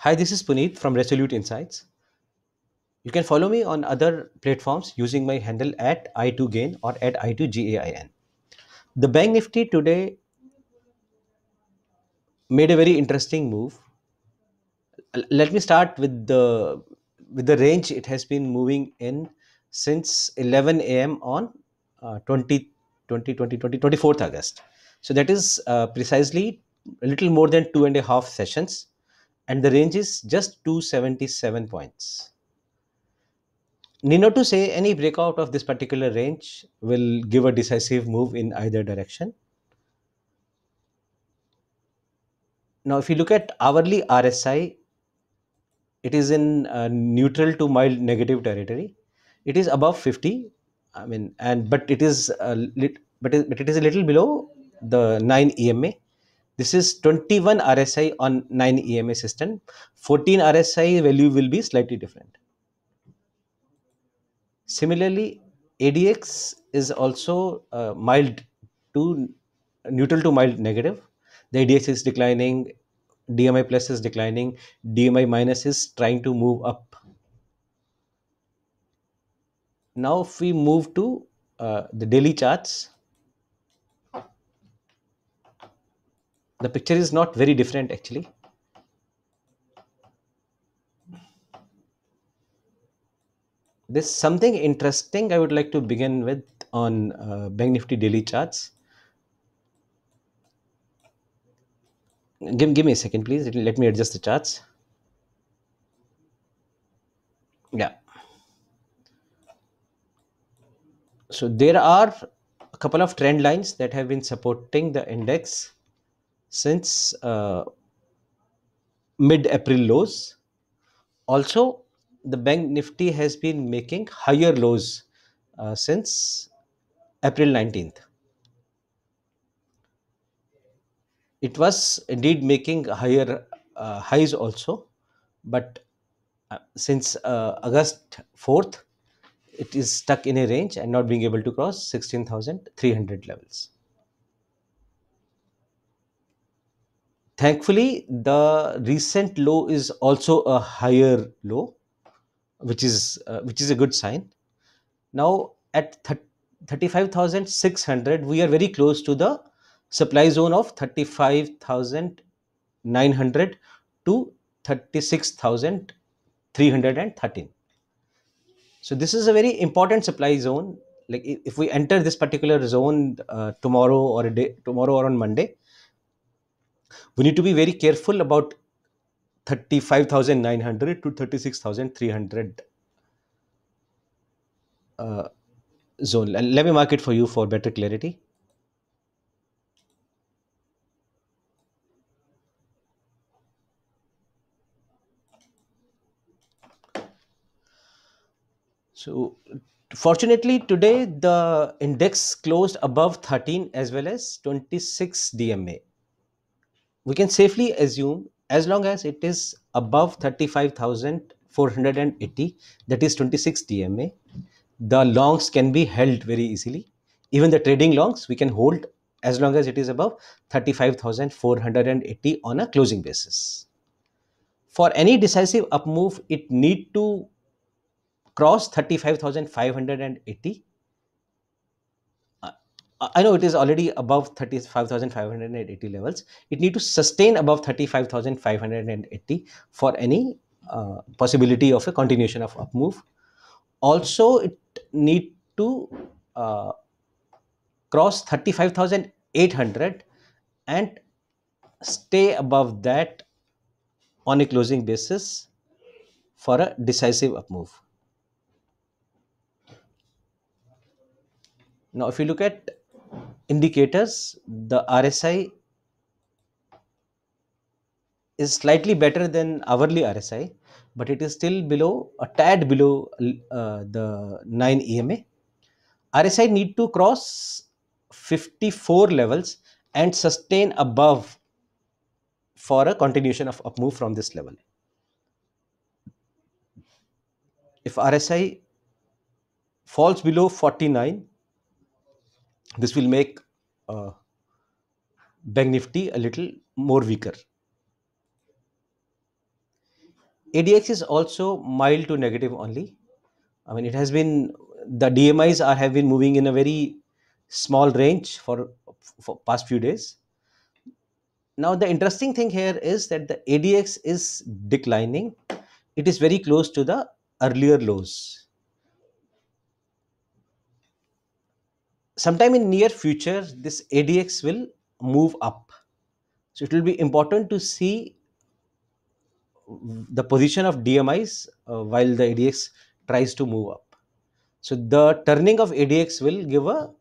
Hi, this is Puneet from Resolute Insights. You can follow me on other platforms using my handle at i2gain or at i2gain. The Bank Nifty today made a very interesting move. Let me start with the range it has been moving in since 11 a.m. on 24th August. So that is precisely a little more than 2.5 sessions, and the range is just 277 points. Need not to say any breakout of this particular range will give a decisive move in either direction. Now, if you look at hourly RSI, it is in neutral to mild negative territory. It is above 50. I mean, and but it is but it is a little below the 9 EMA. This is 21 RSI on 9 EMA system. 14 RSI value will be slightly different. Similarly, ADX is also mild to neutral to mild negative. The ADX is declining, DMI plus is declining, DMI minus is trying to move up. Now, if we move to the daily charts, the picture is not very different actually. There's something interesting I would like to begin with on Bank Nifty daily charts. Give me a second, please. Let me adjust the charts. Yeah. So there are a couple of trend lines that have been supporting the index since mid-April lows. Also, the Bank Nifty has been making higher lows since April 19th. It was indeed making higher highs also, but since August 4th, it is stuck in a range and not being able to cross 16,300 levels. Thankfully, the recent low is also a higher low, which is a good sign. Now at 35,600, we are very close to the supply zone of 35,900 to 36,313. So this is a very important supply zone. Like if we enter this particular zone tomorrow or on Monday, we need to be very careful about 35,900 to 36,300 uh, zone. Let me mark it for you for better clarity. So fortunately today the index closed above 13 as well as 26 DMA. We can safely assume as long as it is above 35,480, that is 26 DMA, the longs can be held very easily. Even the trading longs we can hold as long as it is above 35,480 on a closing basis. For any decisive up move, it need to cross 35,580. uh, I know it is already above 35,580 levels. It need to sustain above 35,580 for any possibility of a continuation of up move. Also, it need to uh, cross 35,800 and stay above that on a closing basis for a decisive up move. Now, if you look at indicators, the RSI is slightly better than hourly RSI, but it is still below, a tad below the 9 EMA. RSI need to cross 54 levels and sustain above for a continuation of up move from this level. If RSI falls below 49, this will make uh, Bank Nifty a little more weaker. ADX is also mild to negative only. I mean, it has been, the DMIs are have been moving in a very small range for past few days. Now, the interesting thing here is that the ADX is declining. It is very close to the earlier lows. Sometime in near future, this ADX will move up. So it will be important to see the position of DMIs while the ADX tries to move up. So the turning of ADX will give a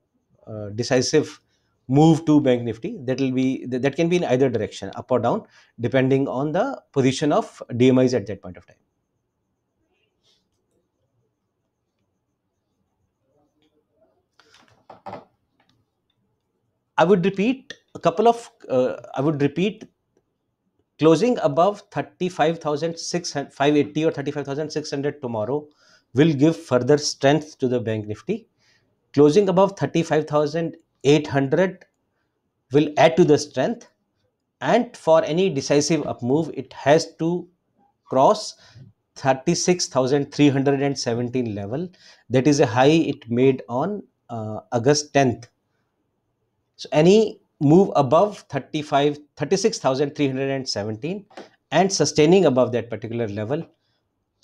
decisive move to Bank Nifty. That can be in either direction, up or down, depending on the position of DMIs at that point of time. I would repeat a couple of. I would repeat, closing above 35,580 or 35,600 tomorrow will give further strength to the Bank Nifty. Closing above 35,800 will add to the strength, and for any decisive up move it has to cross 36,317 level. That is a high it made on August 10th. So any move above 36,317 and sustaining above that particular level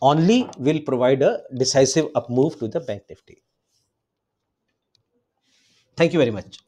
only will provide a decisive up move to the Bank Nifty. Thank you very much.